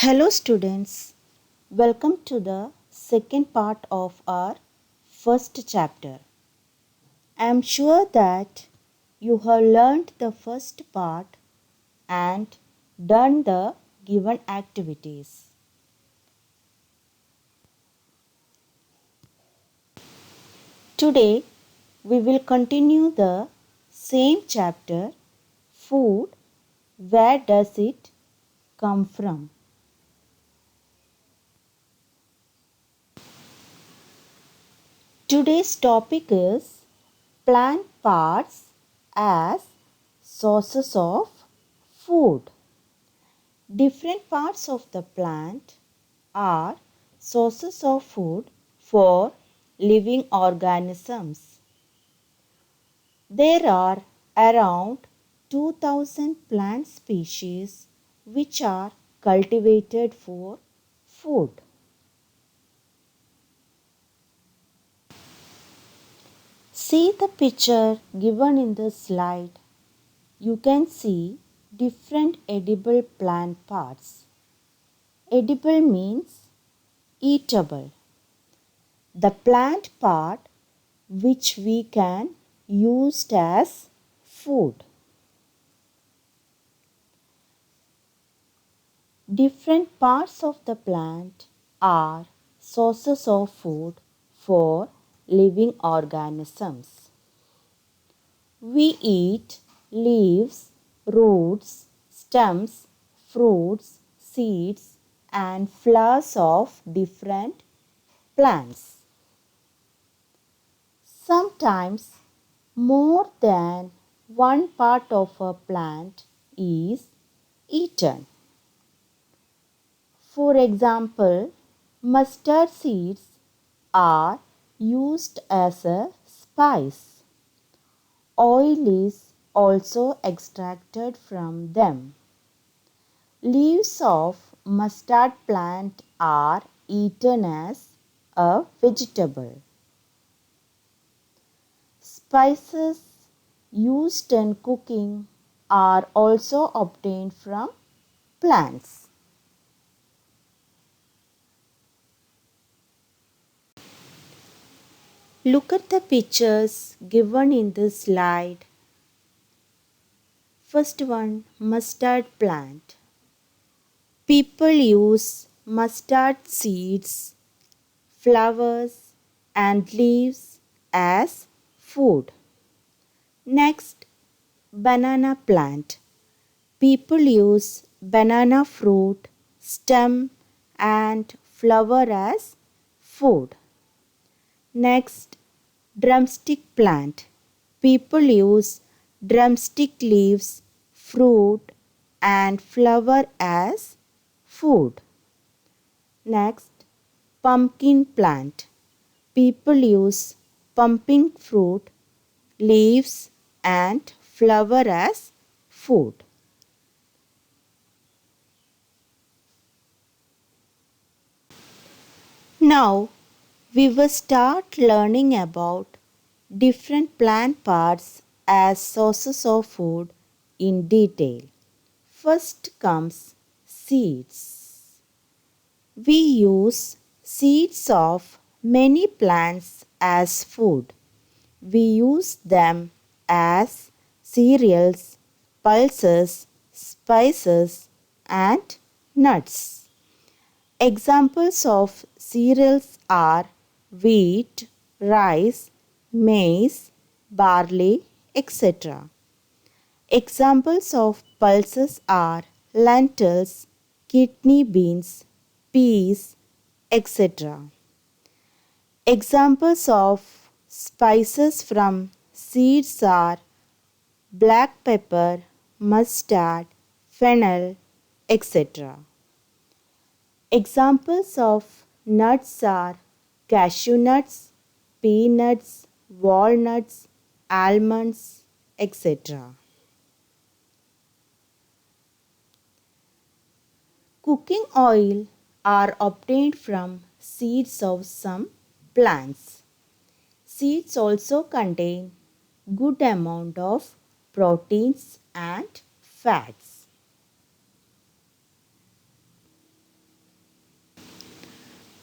Hello students, welcome to the second part of our first chapter. I am sure that you have learned the first part and done the given activities. Today we will continue the same chapter, food, where does it come from? Today's topic is plant parts as sources of food. Different parts of the plant are sources of food for living organisms. There are around 2000 plant species which are cultivated for food. See the picture given in the slide. You can see different edible plant parts. Edible means eatable. The plant part which we can use as food. Different parts of the plant are sources of food for living organisms. We eat leaves, roots, stems, fruits, seeds, and flowers of different plants. Sometimes more than one part of a plant is eaten. For example, mustard seeds are used as a spice. Oil is also extracted from them. Leaves of mustard plant are eaten as a vegetable. Spices used in cooking are also obtained from plants. Look at the pictures given in this slide. First one, mustard plant. People use mustard seeds, flowers and leaves as food. Next, banana plant. People use banana fruit, stem and flower as food. Next, drumstick plant. People use drumstick leaves, fruit and flower as food. Next, pumpkin plant. People use pumpkin fruit, leaves and flower as food. Now we will start learning about different plant parts as sources of food in detail. First comes seeds. We use seeds of many plants as food. We use them as cereals, pulses, spices, and nuts. Examples of cereals are wheat, rice, maize, barley, etc. Examples of pulses are lentils, kidney beans, peas, etc. Examples of spices from seeds are black pepper, mustard, fennel, etc. Examples of nuts are cashew nuts, peanuts, walnuts, almonds, etc. Cooking oil are obtained from seeds of some plants. Seeds also contain good amount of proteins and fats.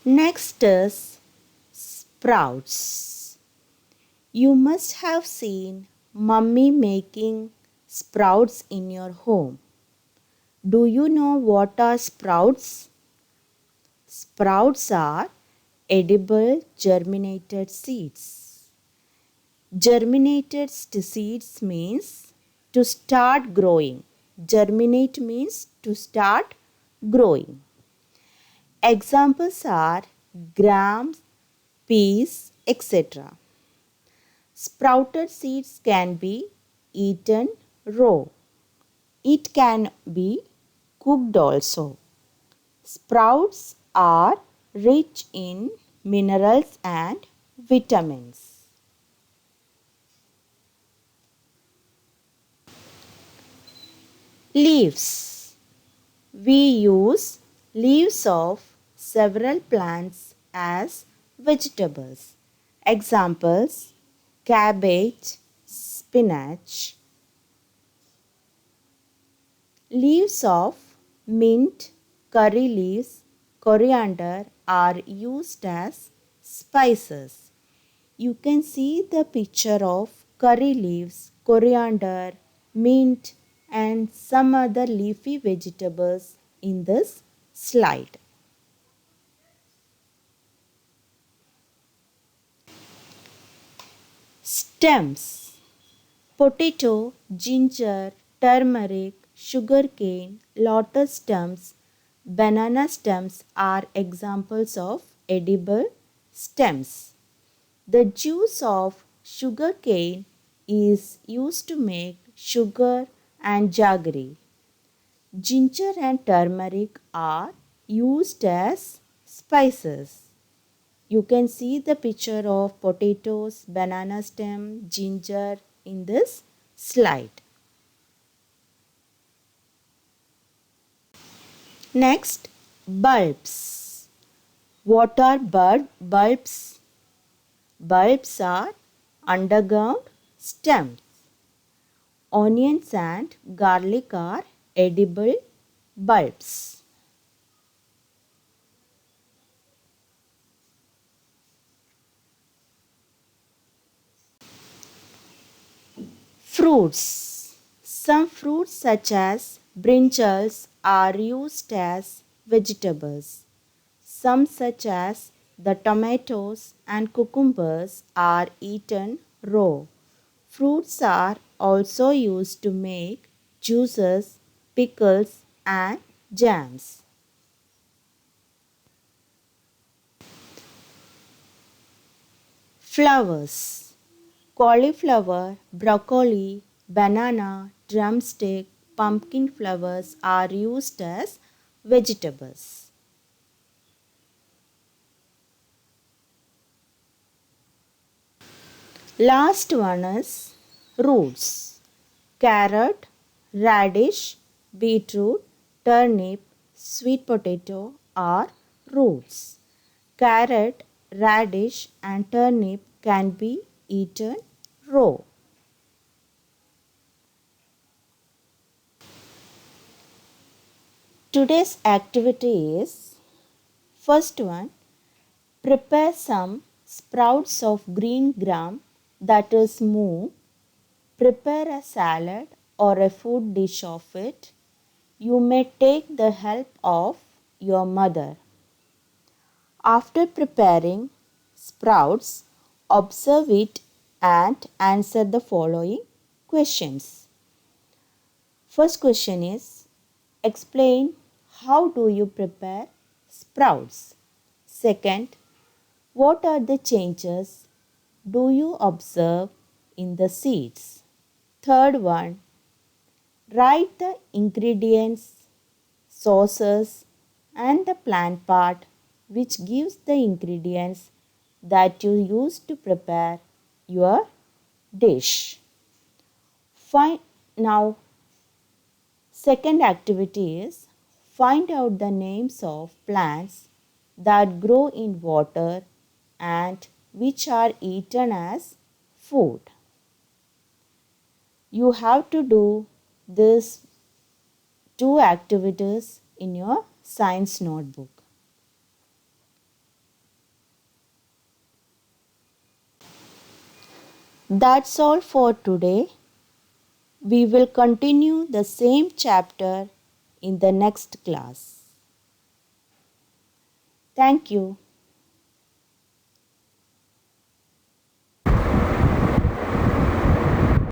Next is sprouts. You must have seen mummy making sprouts in your home. Do you know what are sprouts? Sprouts are edible germinated seeds. Germinated seeds means to start growing. Germinate means to start growing. Examples are gram, peas, etc. Sprouted seeds can be eaten raw. It can be cooked also. Sprouts are rich in minerals and vitamins. Leaves. We use leaves of several plants as vegetables. Examples: cabbage, spinach. Leaves of mint, curry leaves, coriander are used as spices. You can see the picture of curry leaves, coriander, mint, and some other leafy vegetables in this slide. Stems: potato, ginger, turmeric, sugarcane, lotus stems, banana stems are examples of edible stems. The juice of sugarcane is used to make sugar and jaggery. Ginger and turmeric are used as spices. You can see the picture of potatoes, banana stem, ginger in this slide. Next, bulbs. What are bulbs? Bulbs are underground stems. Onions and garlic are edible bulbs. Fruits. Some fruits such as brinjals are used as vegetables. Some such as the tomatoes and cucumbers are eaten raw. Fruits are also used to make juices, pickles and jams. Flowers. Cauliflower, broccoli, banana, drumstick, pumpkin flowers are used as vegetables. Last one is roots. Carrot, radish, beetroot, turnip, sweet potato are roots. Carrot, radish and turnip can be eaten raw. Today's activity is first one, prepare some sprouts of green gram, that is moo. Prepare a salad or a food dish of it. You may take the help of your mother. After preparing sprouts, observe it and answer the following questions. First question is, explain how do you prepare sprouts? Second, what are the changes do you observe in the seeds? Third one, write the ingredients, sauces and the plant part which gives the ingredients that you use to prepare your dish. Now, second activity is find out the names of plants that grow in water and which are eaten as food. You have to do these two activities in your science notebook. That's all for today. We will continue the same chapter in the next class. Thank you.